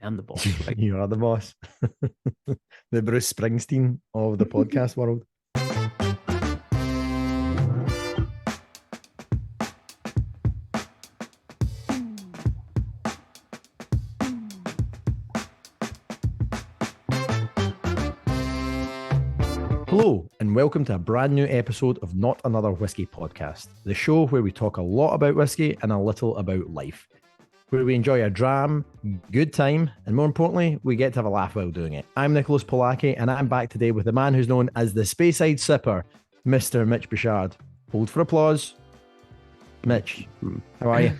I'm the boss. Right? You are the boss. The Bruce Springsteen of the podcast world. Hello, and welcome to a brand new episode of Not Another Whisky Podcast, the show where we talk a lot about whisky and a little about life, where we enjoy a dram, good time, and more importantly, we get to have a laugh while doing it. I'm Nicholas Polacki, and I'm back today with the man who's known as the Speyside Sipper, Mr. Mitch Bouchard. Hold for applause. Mitch, how are you?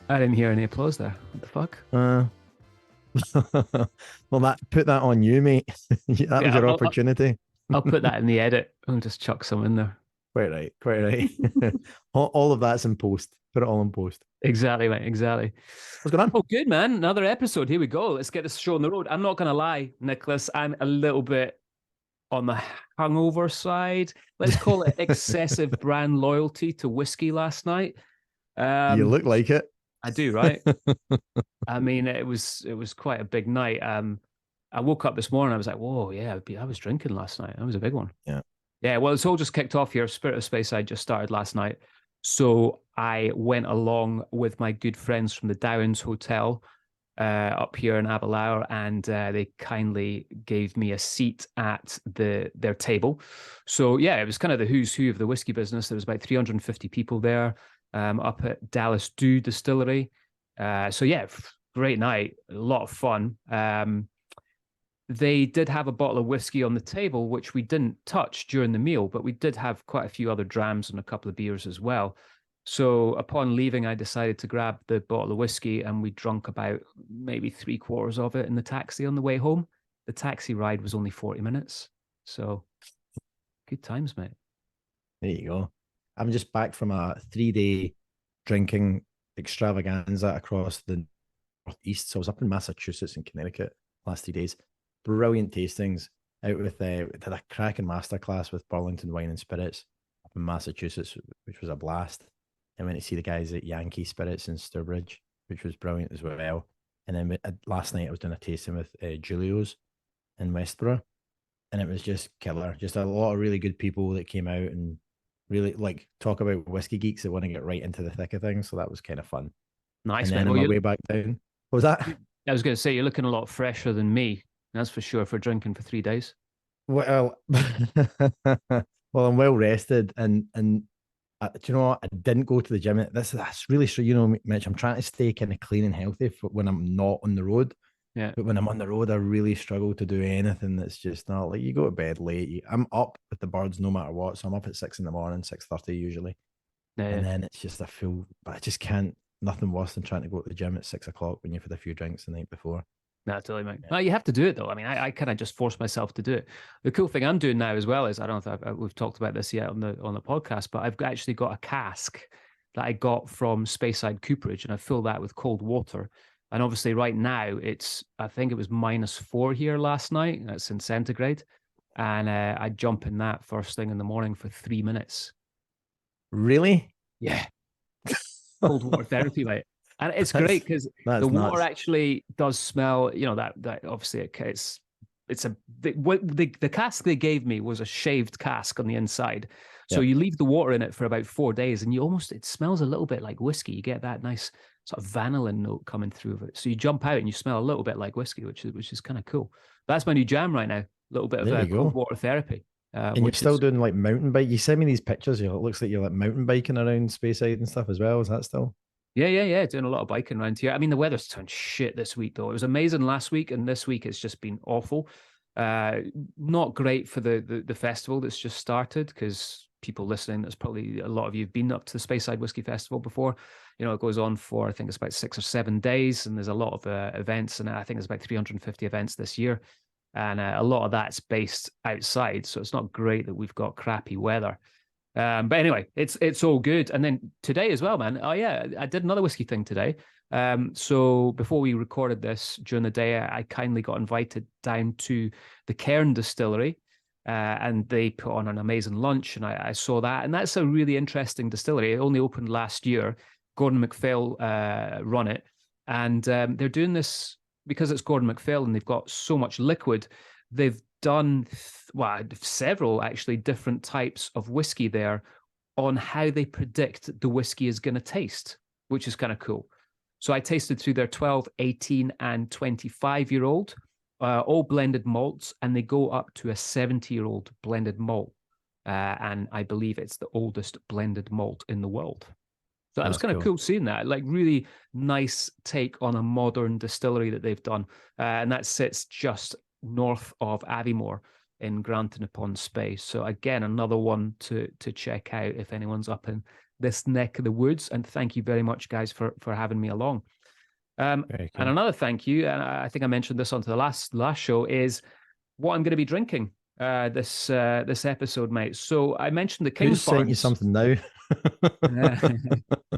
I didn't hear any applause there. What the fuck? Well, put that on you, mate. That was your opportunity. I'll put that in the edit. I'll just chuck some in there. Quite right. all of that's in post. Put it all in post. Exactly, mate. Exactly. What's going on? Oh, good, man. Another episode. Here we go. Let's get this show on the road. I'm not going to lie, Nicholas. I'm a little bit on the hungover side. Let's call it excessive brand loyalty to whiskey last night. You look like it. I do, right? I mean, it was quite a big night. I woke up this morning. I was like, "Whoa, yeah, I was drinking last night. That was a big one." Yeah. Well, it's all just kicked off here. Spirit of Speyside just started last night, so I went along with my good friends from the Downs Hotel up here in Aberlour, and they kindly gave me a seat at their table. So yeah, it was kind of the who's who of the whiskey business. There was about 350 people there up at Dallas Dew Distillery. So yeah, great night, a lot of fun. They did have a bottle of whiskey on the table, which we didn't touch during the meal, but we did have quite a few other drams and a couple of beers as well. So upon leaving, I decided to grab the bottle of whiskey, and we drank about maybe 3/4 of it in the taxi on the way home. The taxi ride was only 40 minutes. So good times, mate. There you go. I'm just back from a 3-day drinking extravaganza across the Northeast. So I was up in Massachusetts and Connecticut last 3 days. Brilliant tastings out with did a cracking masterclass with Burlington Wine and Spirits up in Massachusetts, which was a blast. I went to see the guys at Yankee Spirits in Sturbridge, which was brilliant as well. And then last night I was doing a tasting with Julio's in Westborough, and it was just killer. Just a lot of really good people that came out and really talk about whiskey geeks that want to get right into the thick of things. So that was kind of fun. Nice, and man. then on my way back down, what was that? I was going to say, you're looking a lot fresher than me. That's for sure, for drinking for 3 days. Well, well, I'm well rested, and do you know what? I didn't go to the gym. That's really true. You know, Mitch, I'm trying to stay kind of clean and healthy for when I'm not on the road. Yeah. But when I'm on the road, I really struggle to do anything that's just not like you go to bed late. I'm up with the birds no matter what. So I'm up at 6 a.m, 6:30 usually. Yeah. And then it's just but I just can't, nothing worse than trying to go to the gym at 6 o'clock when you've had a few drinks the night before. No, totally, mate. Well, you have to do it, though. I mean, I kind of just force myself to do it. The cool thing I'm doing now as well is, I don't know if we've talked about this yet on the podcast, but I've actually got a cask that I got from Speyside Cooperage, and I fill that with cold water. And obviously right now I think it was -4 here last night. That's in centigrade. And I jump in that first thing in the morning for 3 minutes. Really? Yeah. Cold water therapy, mate. And it's great because the water actually does smell, you know, that obviously the cask they gave me was a shaved cask on the inside. So you leave the water in it for about 4 days, and it smells a little bit like whiskey. You get that nice sort of vanillin note coming through of it. So you jump out and you smell a little bit like whiskey, which is kind of cool. That's my new jam right now. A little bit of cold water therapy. And you're still doing like mountain bike. You send me these pictures. It looks like you're like mountain biking around Speyside and stuff as well. Is that still? Yeah. Doing a lot of biking around here. I mean, the weather's turned shit this week, though. It was amazing last week, and this week it's just been awful. Not great for the festival that's just started, because people listening, there's probably a lot of you have been up to the Speyside Whiskey Festival before. You know, it goes on for, I think it's about 6 or 7 days, and there's a lot of events, and I think there's about 350 events this year. And a lot of that's based outside, so it's not great that we've got crappy weather. But anyway, it's all good. And then today as well, man. Oh yeah, I did another whiskey thing today. So before we recorded this during the day, I kindly got invited down to the Cairn Distillery, and they put on an amazing lunch, and I saw that. And that's a really interesting distillery. It only opened last year. Gordon MacPhail run it, and they're doing this because it's Gordon MacPhail, they've got so much liquid, they've done several actually different types of whiskey there on how they predict the whiskey is going to taste, which is kind of cool. So I tasted through their 12, 18, and 25-year-old, all blended malts, and they go up to a 70-year-old blended malt. And I believe it's the oldest blended malt in the world. So that was kind of cool seeing that, like really nice take on a modern distillery that they've done. And that sits just north of Aviemore in Granton-upon-Spey. So again, another one to check out if anyone's up in this neck of the woods. And thank you very much, guys, for having me along. And another thank you, and I think I mentioned this on the last show, is what I'm going to be drinking this episode, mate. So I mentioned the King's Barnes. Sent you something now?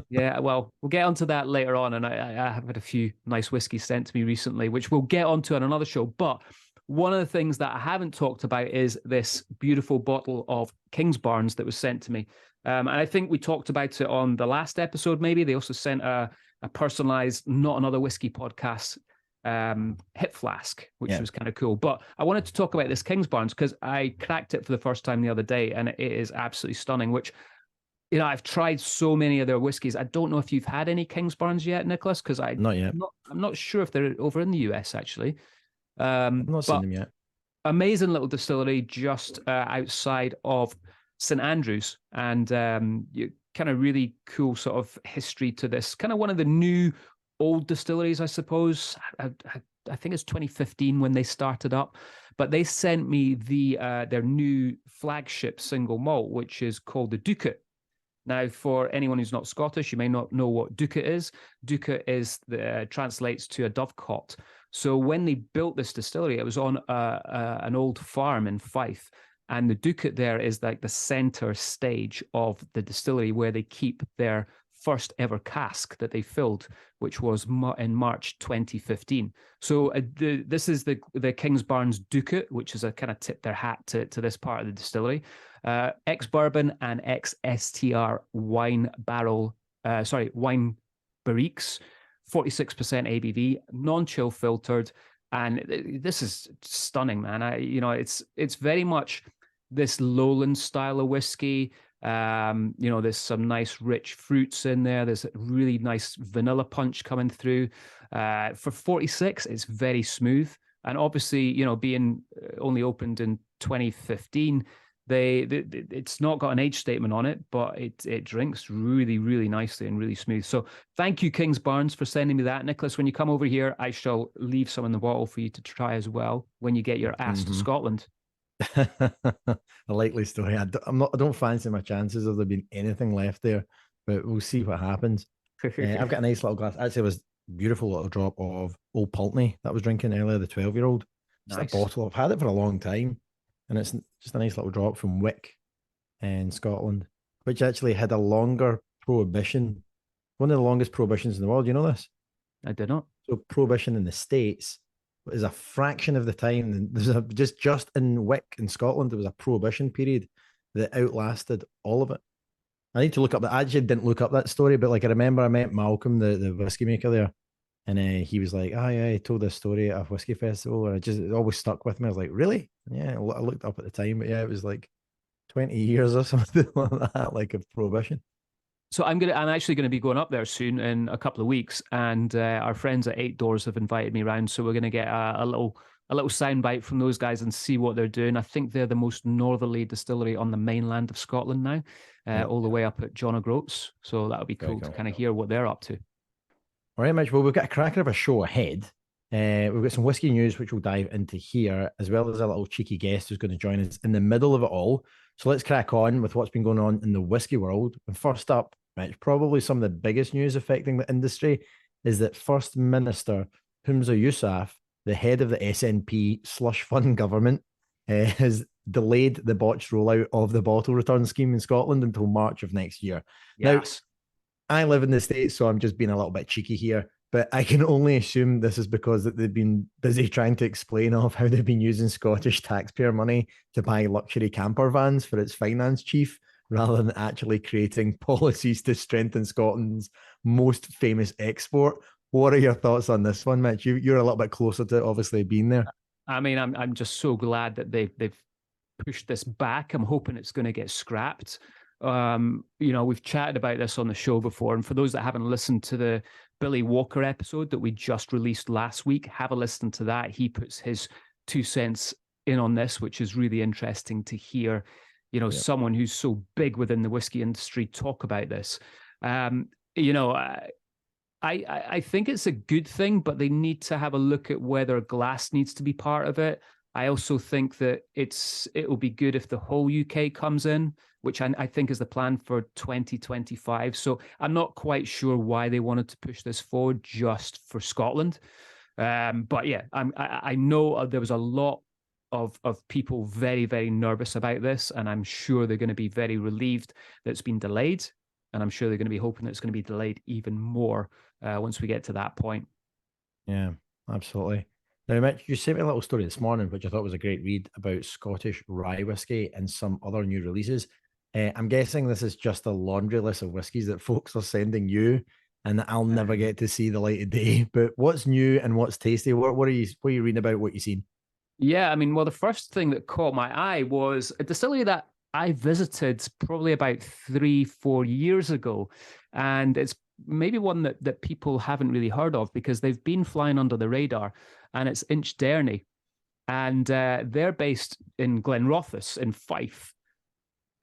Yeah, well, we'll get onto that later on, and I have had a few nice whiskeys sent to me recently, which we'll get onto on another show. But one of the things that I haven't talked about is this beautiful bottle of King's Barnes that was sent to me. And I think we talked about it on the last episode, maybe. They also sent a personalized Not Another Whiskey podcast hip flask, which was kind of cool. But I wanted to talk about this King's Barnes because I cracked it for the first time the other day, and it is absolutely stunning, which, you know, I've tried so many of their whiskeys. I don't know if you've had any King's Barnes yet, Nicholas, because not yet. I'm not sure if they're over in the US, actually. I've not seen them yet. Amazing little distillery just outside of St. Andrews, and kind of really cool sort of history to this. Kind of one of the new old distilleries, I suppose. I think it's 2015 when they started up, but they sent me their new flagship single malt, which is called the Ducat. Now, for anyone who's not Scottish, you may not know what Ducat is. Ducat translates to a dovecot. So when they built this distillery, it was on an old farm in Fife. And the Ducat there is like the center stage of the distillery where they keep their first ever cask that they filled, which was in March 2015. So this is the King's Barnes Ducat, which is a kind of tip their hat to this part of the distillery. Ex-bourbon and ex-STR wine barriques, 46% ABV, non-chill filtered, and this is stunning, man. It's very much this lowland style of whiskey. There's some nice rich fruits in there. There's a really nice vanilla punch coming through. For 46, it's very smooth, and obviously, being only opened in 2015. It's not got an age statement on it, but it drinks really, really nicely and really smooth. So thank you, King's Barnes, for sending me that. Nicholas, when you come over here, I shall leave some in the bottle for you to try as well when you get your ass to Scotland. A likely story. I don't fancy my chances of there being anything left there, but we'll see what happens. I've got a nice little glass. Actually, it was a beautiful little drop of Old Pulteney that I was drinking earlier, the 12-year-old. Just nice. A bottle. I've had it for a long time. And it's just a nice little drop from Wick in Scotland, which actually had a longer prohibition. One of the longest prohibitions in the world. You know this? I did not. So prohibition in the States is a fraction of the time. There's just in Wick in Scotland, there was a prohibition period that outlasted all of it. I need to look up that. I actually didn't look up that story, but like I remember I met Malcolm, the whiskey maker there. And he was like, oh, yeah, he told this story at a whiskey festival. And it always stuck with me. I was like, really? Yeah, I looked up at the time. But yeah, it was like 20 years or something like that, like of prohibition. So I'm actually going to be going up there soon in a couple of weeks. And our friends at Eight Doors have invited me around. So we're going to get a little soundbite from those guys and see what they're doing. I think they're the most northerly distillery on the mainland of Scotland now, all the way up at John O'Groats. So that would be cool to kind of hear what they're up to. All right, Mitch. Well, we've got a cracker of a show ahead. We've got some whiskey news, which we'll dive into here, as well as a little cheeky guest who's going to join us in the middle of it all. So let's crack on with what's been going on in the whiskey world. And first up, Mitch, probably some of the biggest news affecting the industry is that First Minister Humza Yousaf, the head of the SNP slush fund government, has delayed the botched rollout of the bottle return scheme in Scotland until March of next year. Yes. Now, I live in the States, so I'm just being a little bit cheeky here, but I can only assume this is because that they've been busy trying to explain off how they've been using Scottish taxpayer money to buy luxury camper vans for its finance chief, rather than actually creating policies to strengthen Scotland's most famous export, What are your thoughts on this one, Mitch? You're a little bit closer to obviously being there. I mean, I'm just so glad that they've pushed this back. I'm hoping it's going to get scrapped. We've chatted about this on the show before, and for those that haven't listened to the Billy Walker episode that we just released last week, have a listen to that. He puts his 2 cents in on this, which is really interesting to hear. Someone who's so big within the whiskey industry talk about this. I think it's a good thing, but they need to have a look at whether glass needs to be part of it. I also think that it will be good if the whole UK comes in, which I think is the plan for 2025. So I'm not quite sure why they wanted to push this forward just for Scotland. But yeah, I know there was a lot of people very, very nervous about this, and I'm sure they're going to be very relieved that it's been delayed. And I'm sure they're going to be hoping that it's going to be delayed even more once we get to that point. Yeah, absolutely. Now, Mitch, you sent me a little story this morning, which I thought was a great read about Scottish rye whiskey and some other new releases. I'm guessing this is just a laundry list of whiskies that folks are sending you, and that I'll never get to see the light of day. But what's new and what's tasty? What are you reading about? What you seen? Yeah, I mean, well, the first thing that caught my eye was a distillery that I visited probably about 3-4 years ago, and it's maybe one that people haven't really heard of because they've been flying under the radar, and it's Inchderny, and they're based in Glenrothes in Fife.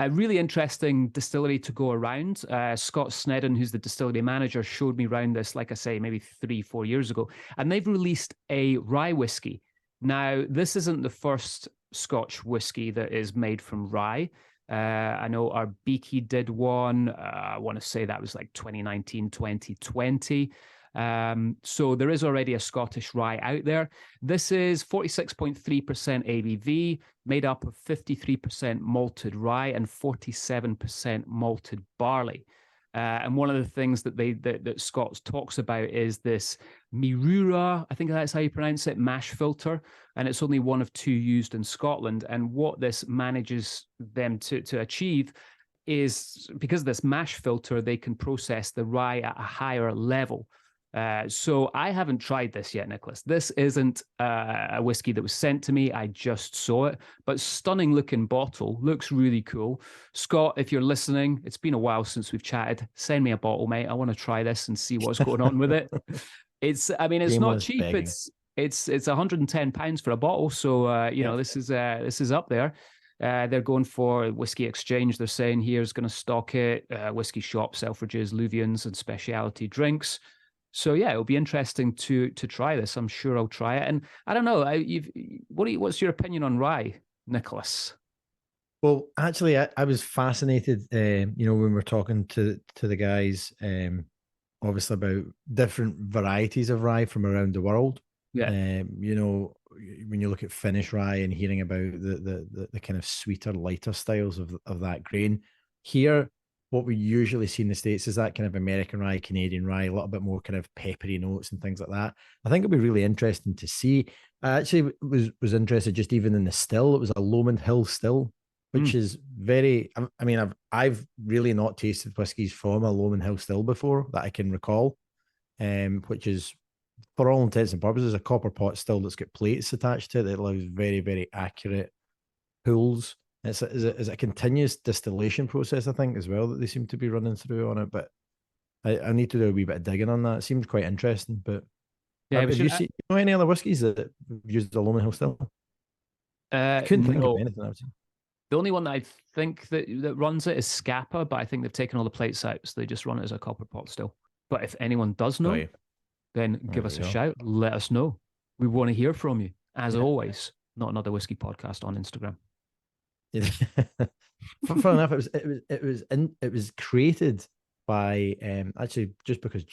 A really interesting distillery to go around. Scott Snedden, who's the distillery manager, showed me around this, like I say, maybe 3-4 years ago, and they've released a rye whiskey. Now, this isn't the first Scotch whiskey that is made from rye. I know our Beaky did one. I want to say that was like 2019, 2020. So there is already a Scottish rye out there. This is 46.3% ABV, made up of 53% malted rye and 47% malted barley. And one of the things that Scott talks about is this Mirura, I think that's how you pronounce it, mash filter, and it's only one of 2 used in Scotland. And what this manages them to achieve is, because of this mash filter, they can process the rye at a higher level. So I haven't tried this yet, Nicholas. This isn't a whiskey that was sent to me. I just saw it, but stunning looking bottle, looks really cool. Scott, if you're listening, it's been a while since we've chatted. Send me a bottle, mate. I want to try this and see what's going on with it. It's not cheap. Begging. It's £110 for a bottle. So this is up there. They're going for Whiskey Exchange. They're saying here's going to stock it. Whiskey shop, Selfridges, Luvians, and specialty drinks. So yeah, it'll be interesting to try this. I'm sure I'll try it. And I don't know, what's your opinion on rye, Nicholas? Well, actually, I was fascinated, when we're talking to the guys, obviously about different varieties of rye from around the world. Yeah. When you look at Finnish rye and hearing about the kind of sweeter, lighter styles of that grain. Here, what we usually see in the States is that kind of American rye, Canadian rye, a little bit more kind of peppery notes and things like that. I think it'll be really interesting to see. I actually was interested just even in the still. It was a Lomond Hill still, which is very, I mean, I've really not tasted whiskies from a Lomond Hill still before that I can recall, which is, for all intents and purposes, a copper pot still that's got plates attached to it that allows very, very accurate pulls. Is a continuous distillation process, I think, as well, that they seem to be running through on it. But I need to do a wee bit of digging on that. It seems quite interesting. But yeah, have you know any other whiskies that used the Lomond Hill still? I couldn't think of anything. I would say. The only one that I think that runs it is Scapa, but I think they've taken all the plates out, so they just run it as a copper pot still. But if anyone does know, then give us a shout. Let us know. We want to hear from you. As always, Not Another Whiskey Podcast on Instagram. Yeah. Fun enough, it was created by actually just because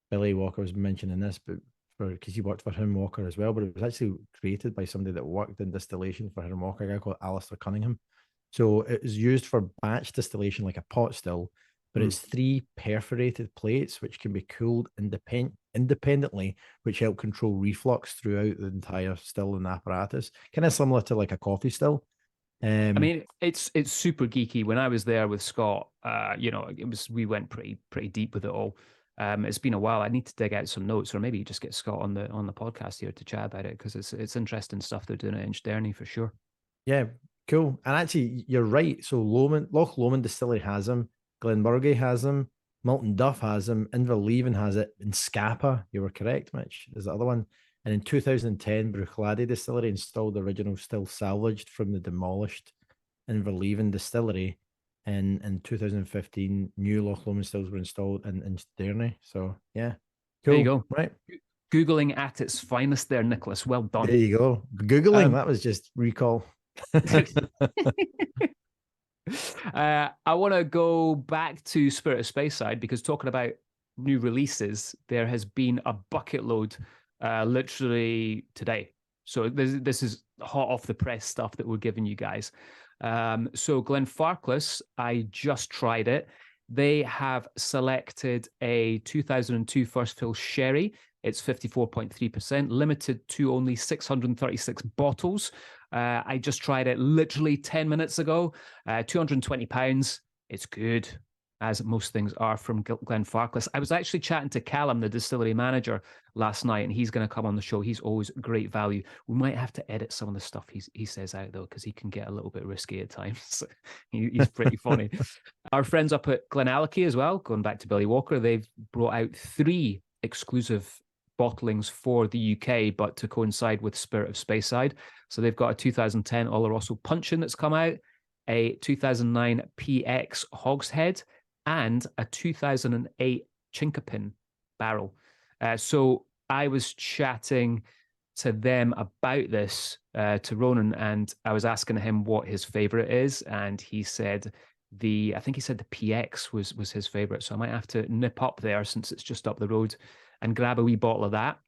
Billy Walker was mentioning this, but because he worked for Hiram Walker as well, but it was actually created by somebody that worked in distillation for Hiram Walker, a guy called Alistair Cunningham. So it was used for batch distillation like a pot still, but it's 3 perforated plates which can be cooled independently, which help control reflux throughout the entire still and apparatus. Kind of similar to like a coffee still. I mean, it's super geeky. When I was there with Scott, we went pretty deep with it all. It's been a while. I need to dig out some notes, or maybe just get Scott on the podcast here to chat about it, because it's interesting stuff they're doing at Inchderny for sure. Yeah, cool. And actually, you're right. So Loch Lomond Distillery has them, Glenburgie has them, Milton Duff has them, Inverleven has it, and Scapa, you were correct, Mitch, is the other one. And in 2010, Bruichladdich Distillery installed the original still salvaged from the demolished Inverleven Distillery. And in 2015, new Loch Lomond stills were installed in Inchderny. So, yeah, cool. There you go. Right. Googling at its finest there, Nicholas. Well done. There you go. Googling, that was just recall. I want to go back to Spirit of Speyside, because talking about new releases, there has been a bucket load literally today. So this is hot off the press stuff that we're giving you guys. So Glenfarclas, I just tried it. They have selected a 2002 first fill sherry. It's 54.3%, limited to only 636 bottles. I just tried it literally 10 minutes ago. £220. It's good, as most things are from Glenfarclas. I was actually chatting to Callum, the distillery manager, last night, and he's going to come on the show. He's always great value. We might have to edit some of the stuff he says out, though, because he can get a little bit risky at times. He's pretty funny. Our friends up at Glenallachie as well, going back to Billy Walker, they've brought out 3 exclusive bottlings for the UK, but to coincide with Spirit of Speyside. So they've got a 2010 Oloroso Punchin that's come out, a 2009 PX Hogshead, and a 2008 Chinkapin barrel. So I was chatting to them about this, to Ronan, and I was asking him what his favorite is, and he said I think he said the PX was his favorite. So I might have to nip up there, since it's just up the road, and grab a wee bottle of that.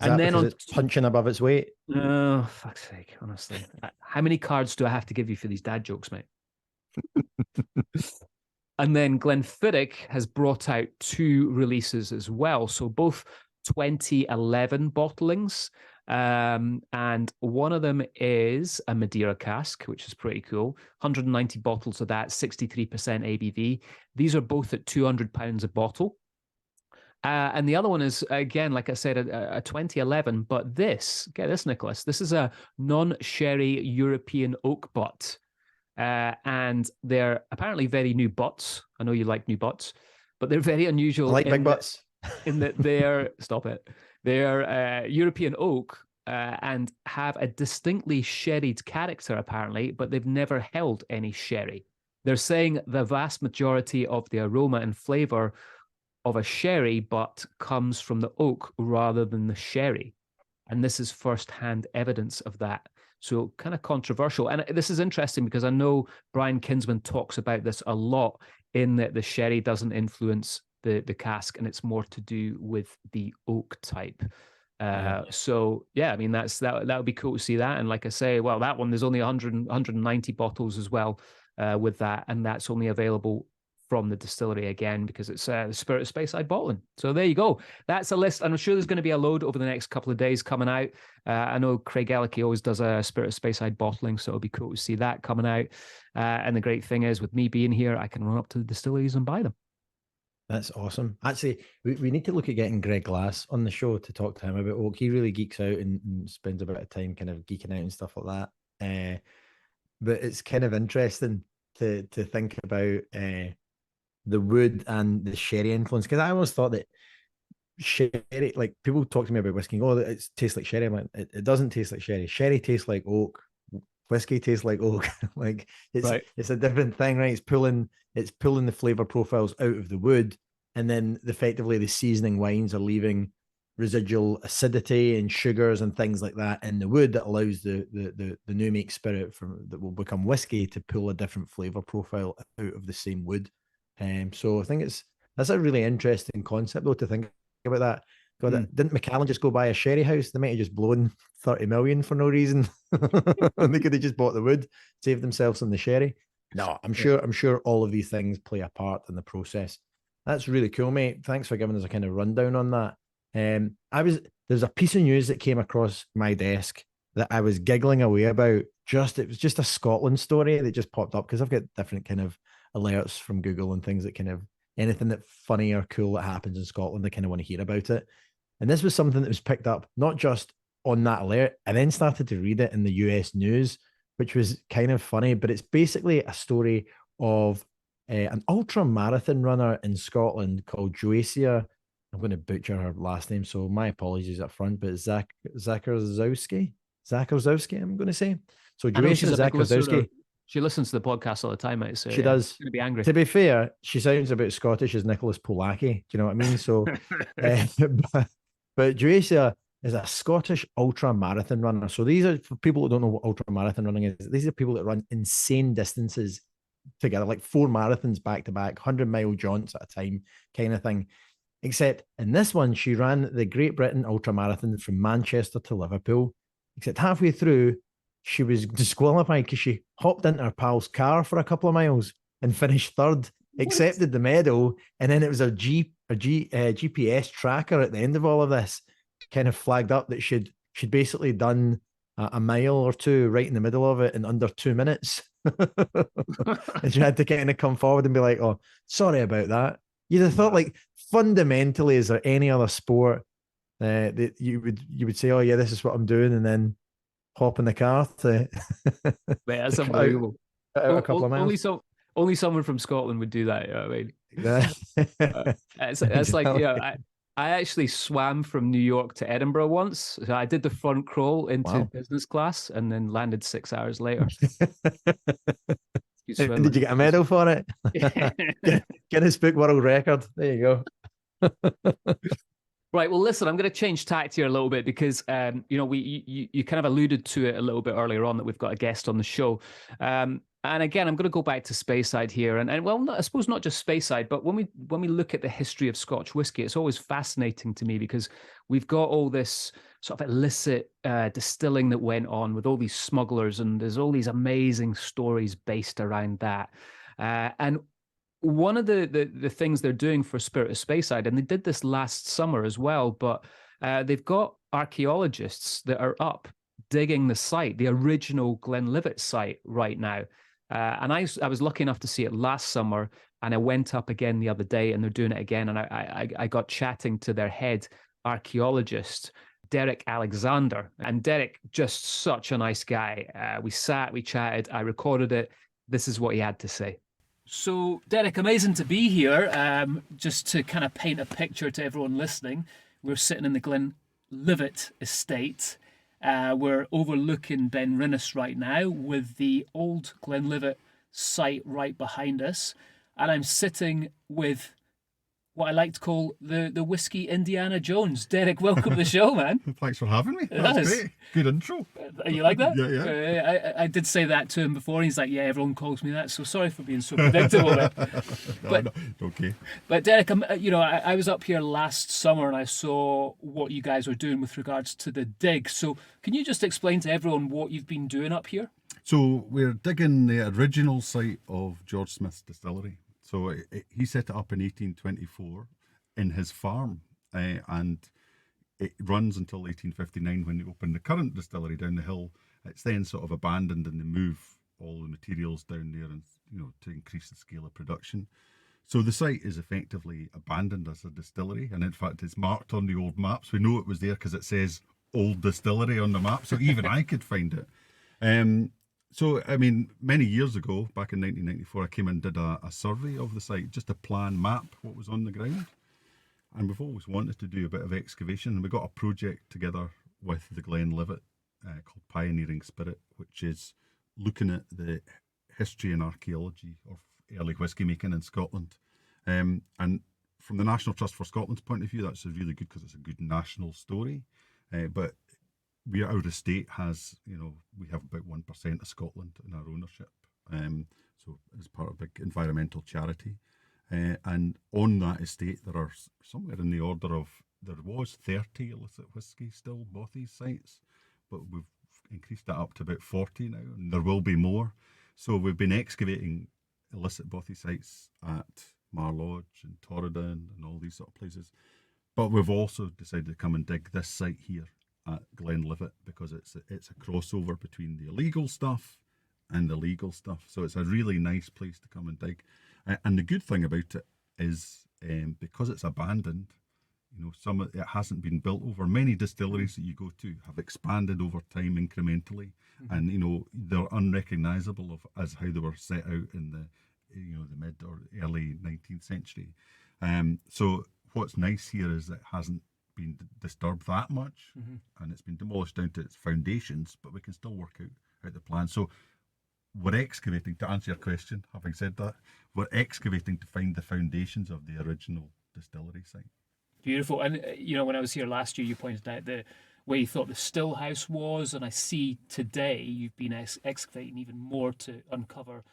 And then it's punching above its weight. Oh, fuck's sake, honestly. How many cards do I have to give you for these dad jokes, mate? And then Glenfiddich has brought out 2 releases as well. So both 2011 bottlings. And one of them is a Madeira cask, which is pretty cool. 190 bottles of that, 63% ABV. These are both at £200 a bottle. And the other one is, again, like I said, a 2011. But get this, Nicholas. This is a non-sherry European oak butt. And they're apparently very new butts. I know you like new butts, but they're very unusual. I like big butts. In that they're, stop it, they're European oak and have a distinctly sherried character, apparently, but they've never held any sherry. They're saying the vast majority of the aroma and flavor of a sherry but comes from the oak rather than the sherry. And this is first-hand evidence of that. So kind of controversial. And this is interesting because I know Brian Kinsman talks about this a lot, in that the sherry doesn't influence the cask, and it's more to do with the oak type. So yeah, I mean, that would be cool to see that. And like I say, well, that one, there's only 190 bottles as well with that, and that's only available from the distillery again, because it's the Spirit of Speyside bottling. So there you go. That's a list. I'm sure there's going to be a load over the next couple of days coming out. I know Craig Ellicky always does a Spirit of Speyside bottling, so it'll be cool to see that coming out. And the great thing is, with me being here, I can run up to the distilleries and buy them. That's awesome. Actually, we need to look at getting Greg Glass on the show to talk to him about oak. He really geeks out and spends a bit of time kind of geeking out and stuff like that. But it's kind of interesting to think about the wood and the sherry influence, because I always thought that sherry, like, people talk to me about whiskey, it tastes like sherry. I'm like, it doesn't taste like sherry. Sherry tastes like oak. Whiskey tastes like oak. Like, it's a different thing, right? It's pulling the flavor profiles out of the wood, and then effectively the seasoning wines are leaving residual acidity and sugars and things like that in the wood that allows the new make spirit that will become whiskey to pull a different flavor profile out of the same wood. So I think that's a really interesting concept, though, to think about that. God, didn't Macallan just go buy a sherry house? They might have just blown 30 million for no reason. And they could have just bought the wood, saved themselves on the sherry. No, I'm sure all of these things play a part in the process. That's really cool, mate. Thanks for giving us a kind of rundown on that. There's a piece of news that came across my desk that I was giggling away about. It was just a Scotland story that just popped up, because I've got different kind of alerts from Google and things that kind of anything that funny or cool that happens in Scotland, they kind of want to hear about it. And this was something that was picked up not just on that alert, I then started to read it in the US news, which was kind of funny, but it's basically a story of an ultra marathon runner in Scotland called Joasia. I'm going to butcher her last name, so my apologies up front, but Zakarzowski, I'm going to say. So I know she's Joasia a big listener. Zakarzowski. She listens to the podcast all the time, mate. So She yeah, does. she's gonna be angry. To be fair, she sounds about Scottish as Nicholas Polacki. Do you know what I mean? So, but Joasia is a Scottish ultra marathon runner. So these are, for people who don't know what ultra marathon running is, these are people that run insane distances together, like 4 marathons back to back, 100-mile jaunts at a time, kind of thing. Except in this one, she ran the Great Britain ultra marathon from Manchester to Liverpool. Except halfway through, she was disqualified because she hopped into her pal's car for a couple of miles and finished third, accepted the medal, and then it was a GPS tracker at the end of all of this kind of flagged up that she'd basically done a mile or two right in the middle of it in under 2 minutes. And she had to kind of come forward and be like, oh, sorry about that. You'd have thought, like, fundamentally, is there any other sport that you would say, oh yeah, this is what I'm doing, and then hop in the car to Mate, that's unbelievable. out a couple of miles. Only someone from Scotland would do that. You know what I mean? It's like, I actually swam from New York to Edinburgh once. So I did the front crawl into business class and then landed 6 hours later. Did you get a medal for it? Guinness Book World Record. There you go. Right. Well, listen, I'm going to change tact here a little bit because, you kind of alluded to it a little bit earlier on that we've got a guest on the show. And again, I'm going to go back to Speyside here. And well, I suppose not just Speyside, but when we look at the history of Scotch whisky, it's always fascinating to me because we've got all this sort of illicit distilling that went on with all these smugglers, and there's all these amazing stories based around that. And one of the things they're doing for Spirit of Speyside, and they did this last summer as well, but they've got archaeologists that are up digging the site, the original Glenlivet site right now. And I was lucky enough to see it last summer, and I went up again the other day, and they're doing it again. And I got chatting to their head archaeologist, Derek Alexander. And Derek, just such a nice guy. We sat, we chatted, I recorded it. This is what he had to say. So, Derek, amazing to be here. Just to kind of paint a picture to everyone listening, we're sitting in the Glenlivet estate. We're overlooking Ben Rinnes right now with the old Glenlivet site right behind us. And I'm sitting with what I like to call the Whisky Indiana Jones. Derek, welcome to the show, man. Thanks for having me. That's great. Good intro. You like that? Yeah. I did say that to him before. And he's like, yeah, everyone calls me that. So sorry for being so predictable. No, okay. But Derek, I was up here last summer and I saw what you guys were doing with regards to the dig. So can you just explain to everyone what you've been doing up here? So we're digging the original site of George Smith's distillery. So he set it up in 1824 in his farm, and it runs until 1859 when they opened the current distillery down the hill. It's then sort of abandoned, and they move all the materials down there, and to increase the scale of production. So the site is effectively abandoned as a distillery, and in fact it's marked on the old maps. We know it was there because it says old distillery on the map, so even I could find it. So, I mean, many years ago, back in 1994, I came and did a survey of the site, just to plan, map what was on the ground. And we've always wanted to do a bit of excavation, and we got a project together with the Glenlivet called Pioneering Spirit, which is looking at the history and archaeology of early whisky making in Scotland. And from the National Trust for Scotland's point of view, that's really good because it's a good national story. But our estate has, we have about 1% of Scotland in our ownership. So as part of a big environmental charity. And on that estate, there are somewhere in the order of, there was 30 illicit whisky still, Bothy's sites, but we've increased that up to about 40 now, and there will be more. So we've been excavating illicit Bothy sites at Mar Lodge and Torridon and all these sort of places. But we've also decided to come and dig this site here at Glenlivet because it's a crossover between the illegal stuff and the legal stuff. So it's a really nice place to come and dig. And the good thing about it is because it's abandoned. You know, some of it hasn't been built over. Many distilleries that you go to have expanded over time incrementally, and you know they're unrecognisable as how they were set out in the the mid or early 19th century. So what's nice here is that it hasn't been disturbed that much, and it's been demolished down to its foundations, but we can still work out the plan. So we're excavating, to answer your question, having said that, we're excavating to find the foundations of the original distillery site. Beautiful. And, when I was here last year, you pointed out the way you thought the still house was. And I see today you've been excavating even more to uncover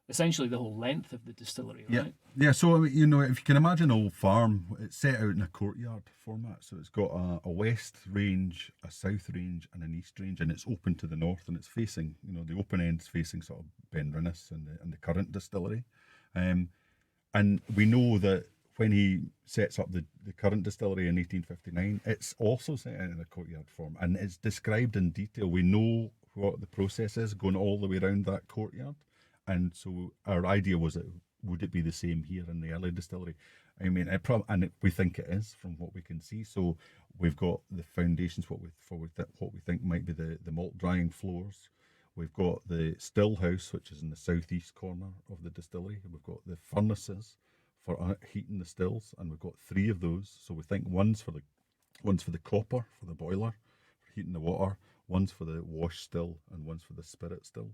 essentially the whole length of the distillery, right? Yeah. So, if you can imagine an old farm, it's set out in a courtyard format. So it's got a west range, a south range, and an east range, and it's open to the north, and it's facing, the open end's facing sort of Ben Rinnes and the current distillery. And we know that when he sets up the current distillery in 1859, it's also set out in a courtyard form, and it's described in detail. We know what the process is going all the way around that courtyard. And so our idea was that would it be the same here in the early distillery? I mean, we think it is from what we can see. So we've got the foundations, what we think might be the malt drying floors. We've got the still house, which is in the southeast corner of the distillery. We've got the furnaces for heating the stills, and we've got 3 of those. So we think one's for the copper for the boiler, for heating the water. One's for the wash still, and one's for the spirit still.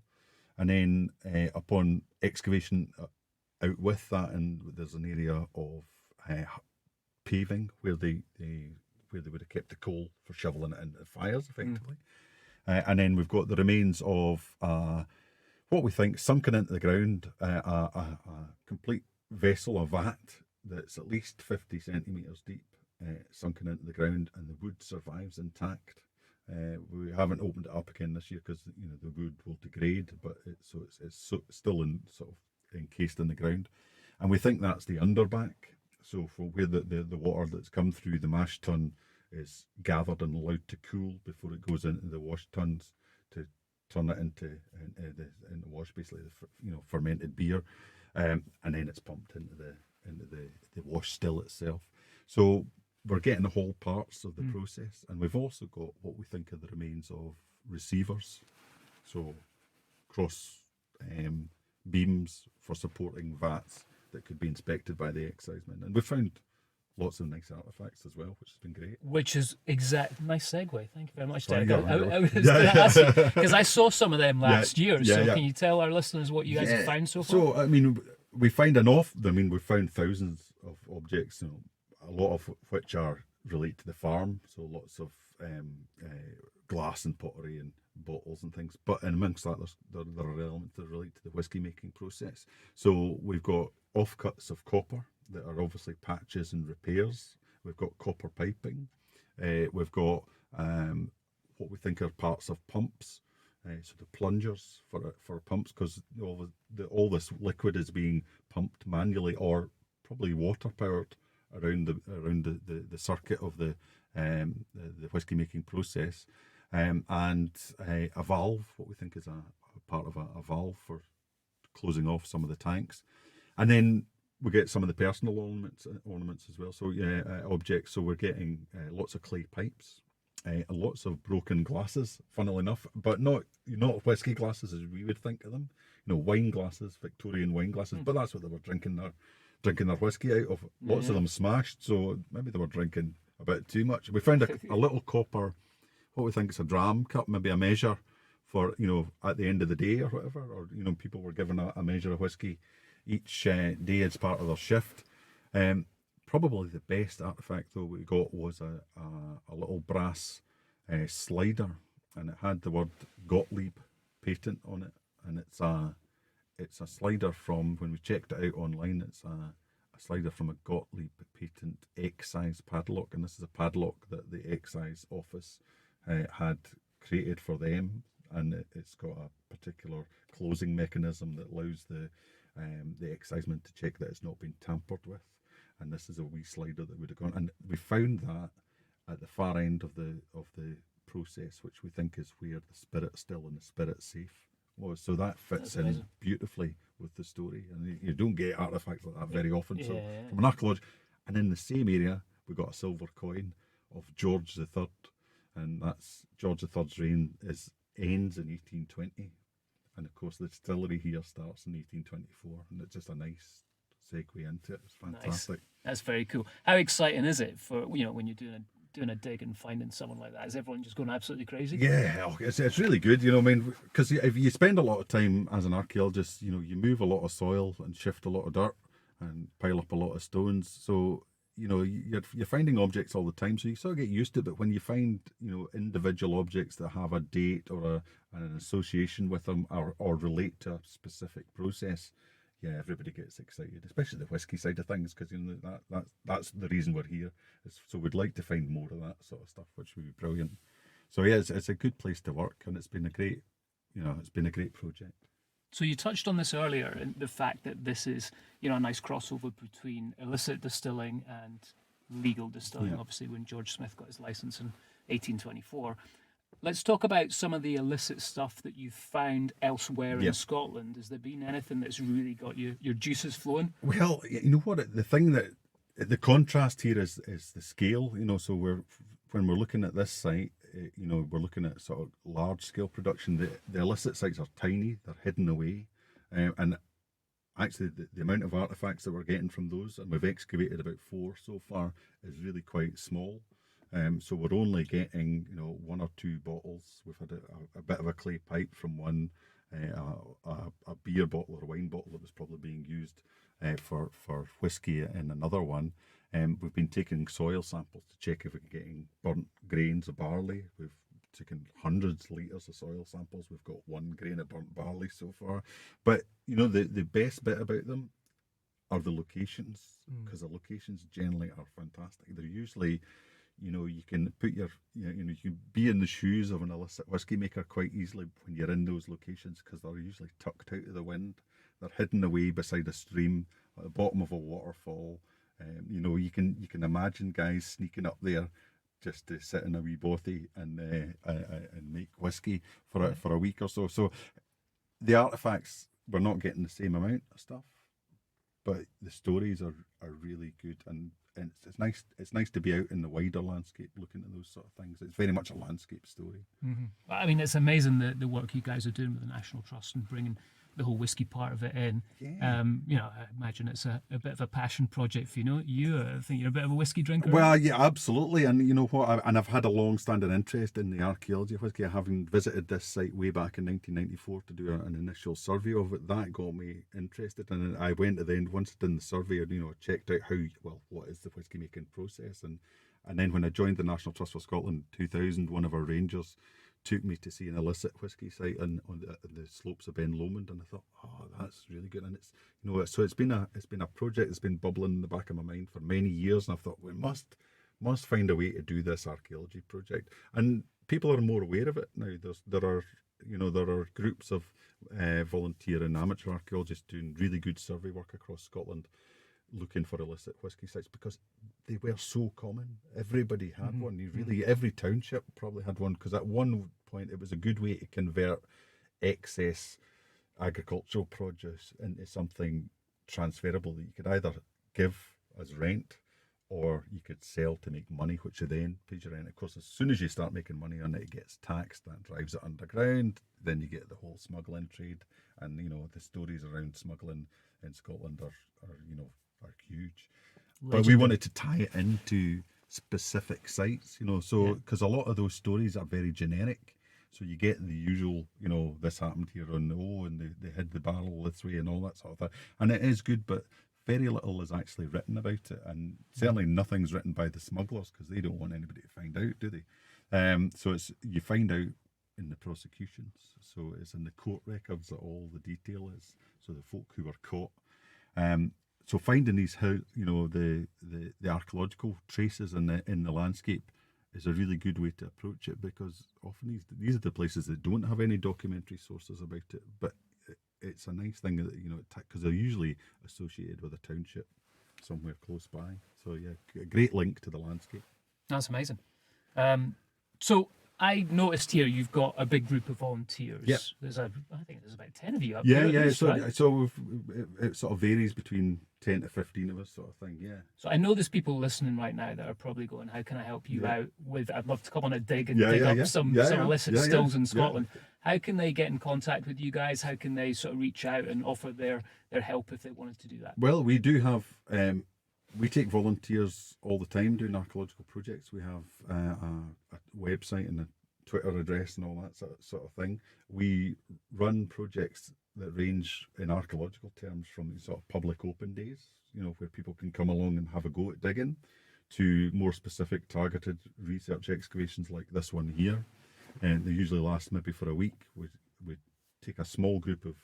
And then upon excavation out with that, and there's an area of paving where they would have kept the coal for shoveling it into fires effectively. And then we've got the remains of what we think sunken into the ground, a complete vessel, a vat that's at least 50 centimetres deep, sunken into the ground, and the wood survives intact. We haven't opened it up again this year because the wood will degrade, but it's still sort of encased in the ground, and we think that's the underback. So for where the water that's come through the mash tun is gathered and allowed to cool before it goes into the wash tuns to turn it into wash, basically the fermented beer, and then it's pumped into the wash still itself. So we're getting the whole parts of the process, and we've also got what we think are the remains of receivers, so cross beams for supporting vats that could be inspected by the excisemen, and we've found lots of nice artifacts as well, which has been great. Which is nice segue. Thank you very much, Sorry, Derek. yeah, I was going to ask you, because I saw some of them last year. So yeah. can you tell our listeners what you guys have found so far? So I mean, we find we've found thousands of objects, a lot of which are relate to the farm. So lots of glass and pottery and bottles and things. But amongst that, there are elements that relate to the whiskey making process. So we've got offcuts of copper that are obviously patches and repairs. We've got copper piping. We've got what we think are parts of pumps. So the plungers for pumps, because all this liquid is being pumped manually or probably water powered around the circuit of the whiskey making process, and a valve, what we think is a part of a valve for closing off some of the tanks, and then we get some of the personal ornaments as well. So objects. So we're getting lots of clay pipes, lots of broken glasses, funnily enough, but not whiskey glasses as we would think of them. Wine glasses, Victorian wine glasses, but that's what they were drinking their whiskey out of. Lots of them smashed, so maybe they were drinking a bit too much. We found a little copper, what we think is a dram cup, maybe a measure for at the end of the day or whatever, or people were given a measure of whiskey each day as part of their shift. Probably the best artifact though we got was a little brass slider, and it had the word Gottlieb patent on it, and it's a slider from, when we checked it out online, it's a slider from a Gottlieb patent excise padlock, and this is a padlock that the excise office had created for them, and it's got a particular closing mechanism that allows the exciseman to check that it's not been tampered with, and this is a wee slider that would have gone, and we found that at the far end of the process, which we think is where the spirit still and the spirit safe was. So that fits in beautifully with the story, and you don't get artifacts like that very often. So from an archaeological, and in the same area we got a silver coin of George the Third, and that's George the Third's reign ends in 1820, and of course the distillery here starts in 1824, and it's just a nice segue into it. It's fantastic. Nice. That's very cool. How exciting is it for when you're doing a dig and finding someone like that? Is everyone just going absolutely crazy? Yeah, it's really good. I mean, because if you spend a lot of time as an archaeologist, you move a lot of soil and shift a lot of dirt and pile up a lot of stones. So you're finding objects all the time, so you sort of get used to it. But when you find individual objects that have a date or an association with them or relate to a specific process, yeah, everybody gets excited, especially the whiskey side of things, because that's the reason we're here. So we'd like to find more of that sort of stuff, which would be brilliant. So yeah, it's a good place to work, and it's been a great project. So you touched on this earlier, and the fact that this is a nice crossover between illicit distilling and legal distilling. Yeah. Obviously, when George Smith got his license in 1824. Let's talk about some of the illicit stuff that you've found elsewhere in Scotland. Has there been anything that's really got your juices flowing? Well, you know what? The thing that the contrast here is the scale. So when we're looking at this site, we're looking at sort of large scale production. The illicit sites are tiny; they're hidden away, and actually the amount of artifacts that we're getting from those, and we've excavated about 4 so far, is really quite small. So we're only getting 1 or 2 bottles. We've had a bit of a clay pipe from one, a beer bottle or a wine bottle that was probably being used for whiskey in another one. We've been taking soil samples to check if we're getting burnt grains of barley. We've taken hundreds of litres of soil samples. We've got 1 grain of burnt barley so far. But the best bit about them are the locations, because the locations generally are fantastic. They're usually you can put you can be in the shoes of an illicit whiskey maker quite easily when you're in those locations, because they're usually tucked out of the wind. They're hidden away beside a stream at the bottom of a waterfall. You can imagine guys sneaking up there just to sit in a wee bothy and make whiskey for a week or so. So the artifacts, we're not getting the same amount of stuff, but the stories are really good, and it's nice to be out in the wider landscape looking at those sort of things. It's very much a landscape story. Mm-hmm. I mean, it's amazing the work you guys are doing with the National Trust and bringing the whole whiskey part of it in. Yeah. I imagine it's a bit of a passion project for you. I think you're a bit of a whiskey drinker. Well, yeah, absolutely. And you know what? I've had a long-standing interest in the archaeology of whiskey. Having visited this site way back in 1994 to do an initial survey of it, that got me interested. And I went at the end, once I'd done the survey, checked out what is the whiskey making process. And then when I joined the National Trust for Scotland in 2000, one of our rangers took me to see an illicit whiskey site on the slopes of Ben Lomond, and I thought, oh, that's really good. And it's so it's been a project that's been bubbling in the back of my mind for many years, and I thought we must find a way to do this archaeology project. And people are more aware of it now. There are groups of volunteer and amateur archaeologists doing really good survey work across Scotland, looking for illicit whiskey sites, because they were so common. Everybody had one. Every township probably had one, because at one point it was a good way to convert excess agricultural produce into something transferable that you could either give as rent or you could sell to make money, which you then pays your rent. Of course, as soon as you start making money on it, it gets taxed. That drives it underground. Then you get the whole smuggling trade, and the stories around smuggling in Scotland are huge. But we wanted to tie it into specific sites, so because a lot of those stories are very generic. So you get the usual, this happened here and they hid the barrel this way and all that sort of thing. And it is good, but very little is actually written about it. And certainly nothing's written by the smugglers, because they don't want anybody to find out, do they? So you find out in the prosecutions. So it's in the court records that all the detail is. So the folk who were caught. So finding these, the archaeological traces in the landscape is a really good way to approach it, because often these are the places that don't have any documentary sources about it, but it's a nice thing that because they're usually associated with a township somewhere close by. So yeah, a great link to the landscape. That's amazing. So I noticed here you've got a big group of volunteers. Yep. I think there's about 10 of you up Yeah, here. at yeah. least, So, right? so it sort of varies between 10 to 15 of us, sort of thing. Yeah. So I know there's people listening right now that are probably going, "How can I help you Yeah. out with? I'd love to come on a dig and Yeah, dig yeah, up yeah. some Yeah, yeah. illicit Yeah, yeah. stills in Yeah. Scotland." How can they get in contact with you guys? How can they sort of reach out and offer their help if they wanted to do that? Well, we do have, we take volunteers all the time doing archaeological projects. We have a website and a Twitter address and all that sort of thing. We run projects that range in archaeological terms from these sort of public open days, where people can come along and have a go at digging, to more specific targeted research excavations like this one here. And they usually last maybe for a week. We take a small group of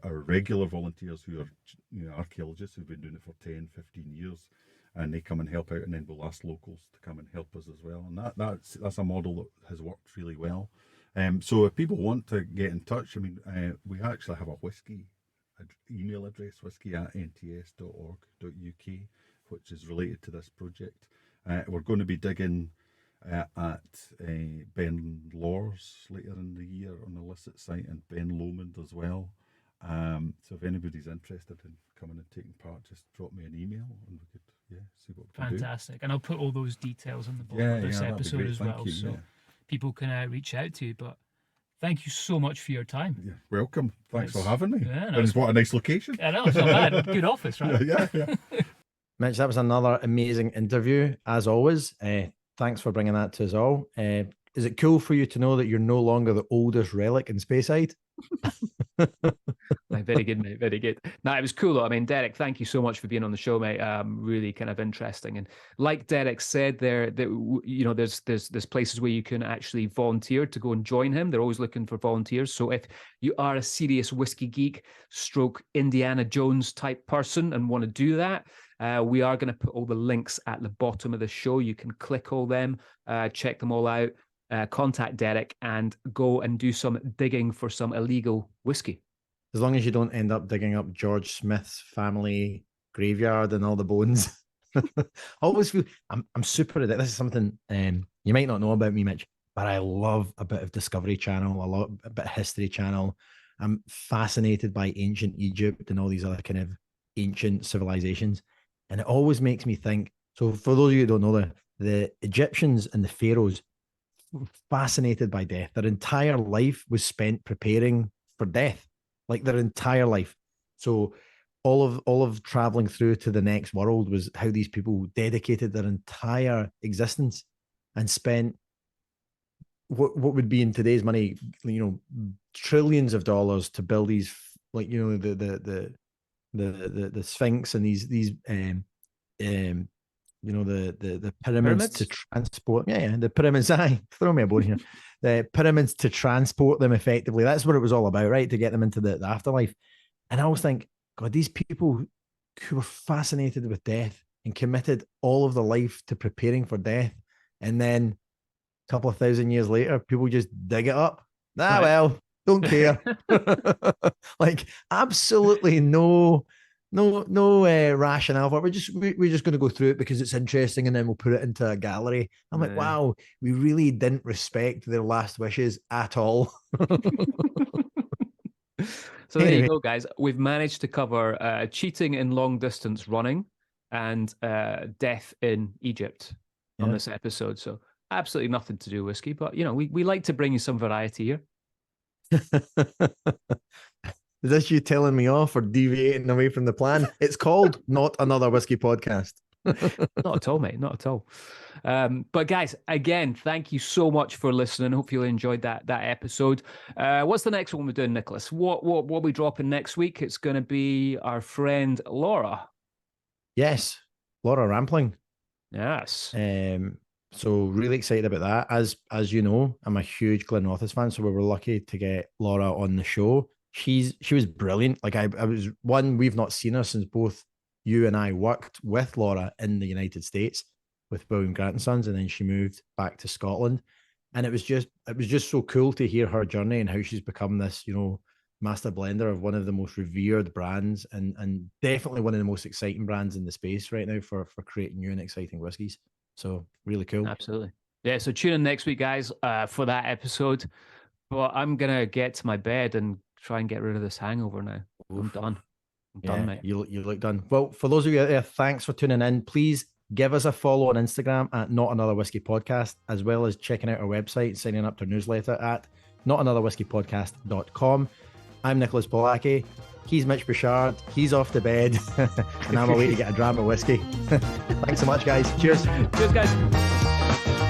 our regular volunteers who are archaeologists who've been doing it for 10, 15 years, and they come and help out, and then we'll ask locals to come and help us as well. And that's a model that has worked really well. So if people want to get in touch, I mean, we actually have a Whisky email address, whisky@nts.org.uk, which is related to this project. We're going to be digging at Ben Lawers later in the year on the illicit site, and Ben Lomond as well. So if anybody's interested in coming and taking part, just drop me an email and we could see what we can do. Fantastic. And I'll put all those details on the bottom of this that'd be episode great. as Thank well, you. so Yeah. people can reach out to you. But thank you so much for your time. Yeah, welcome. Thanks for It's- having me. yeah, no, And what a nice location. I know, it's not bad. Good office, right? Yeah. Mitch, that was another amazing interview, as always. Thanks for bringing that to us all. Is it cool for you to know that you're no longer the oldest relic in Speyside? Very good, mate. Very good. No, it was cool though. I mean, Derek, thank you so much for being on the show, mate. Really kind of interesting. And like Derek said, there's places where you can actually volunteer to go and join him. They're always looking for volunteers. So if you are a serious whiskey geek, stroke Indiana Jones type person and want to do that, we are going to put all the links at the bottom of the show. You can click all them, check them all out. Contact Derek and go and do some digging for some illegal whiskey. As long as you don't end up digging up George Smith's family graveyard and all the bones. I always feel I'm super addicted. This is something you might not know about me, Mitch, but I love a bit of Discovery Channel, a bit of History Channel. I'm fascinated by ancient Egypt and all these other kind of ancient civilizations. And it always makes me think. So for those of you who don't know, the Egyptians and the pharaohs, fascinated by death. Their entire life was spent preparing for death, like their entire life. So all of traveling through to the next world was how these people dedicated their entire existence and spent what would be in today's money, trillions of dollars to build these, like, the Sphinx and these the pyramids to transport. The pyramids. Throw me a bone here. The pyramids to transport them effectively. That's what it was all about, right? To get them into the afterlife. And I always think, God, these people who were fascinated with death and committed all of their life to preparing for death, and then a couple of thousand years later, people just dig it up. Right. Well, don't care. Like, absolutely no rationale for it. We're just going to go through it because it's interesting, and then we'll put it into a gallery. I'm like, wow, we really didn't respect their last wishes at all. So there you go, guys. We've managed to cover cheating in long distance running and death in Egypt on this episode. So absolutely nothing to do with whiskey, but we like to bring you some variety here. Is this you telling me off or deviating away from the plan? It's called Not Another Whiskey Podcast. Not at all, mate. Not at all. But guys, again, thank you so much for listening. Hope you enjoyed that episode. What's the next one we're doing, Nicholas? What are we dropping next week? It's going to be our friend Laura. Yes, Laura Rampling. Yes. So really excited about that. As you know, I'm a huge Glenrothes fan, so we were lucky to get Laura on the show. She was brilliant. Like I was one, we've not seen her since both you and I worked with Laura in the United States with William Grant & Sons, and then she moved back to Scotland. And it was just so cool to hear her journey and how she's become this, master blender of one of the most revered brands and definitely one of the most exciting brands in the space right now for creating new and exciting whiskies. So really cool. Absolutely. Yeah, so tune in next week, guys, for that episode. But I'm gonna get to my bed and try and get rid of this hangover now. I'm done. I'm done, mate. You look done. Well, for those of you out there, thanks for tuning in. Please give us a follow on Instagram at Not Another Whiskey Podcast, as well as checking out our website and signing up to our newsletter at notanotherwhiskeypodcast.com. I'm Nicholas Polacki. He's Mitch Bouchard. He's off to bed. And I'm away to get a dram of whiskey. Thanks so much, guys. Cheers. Cheers, guys.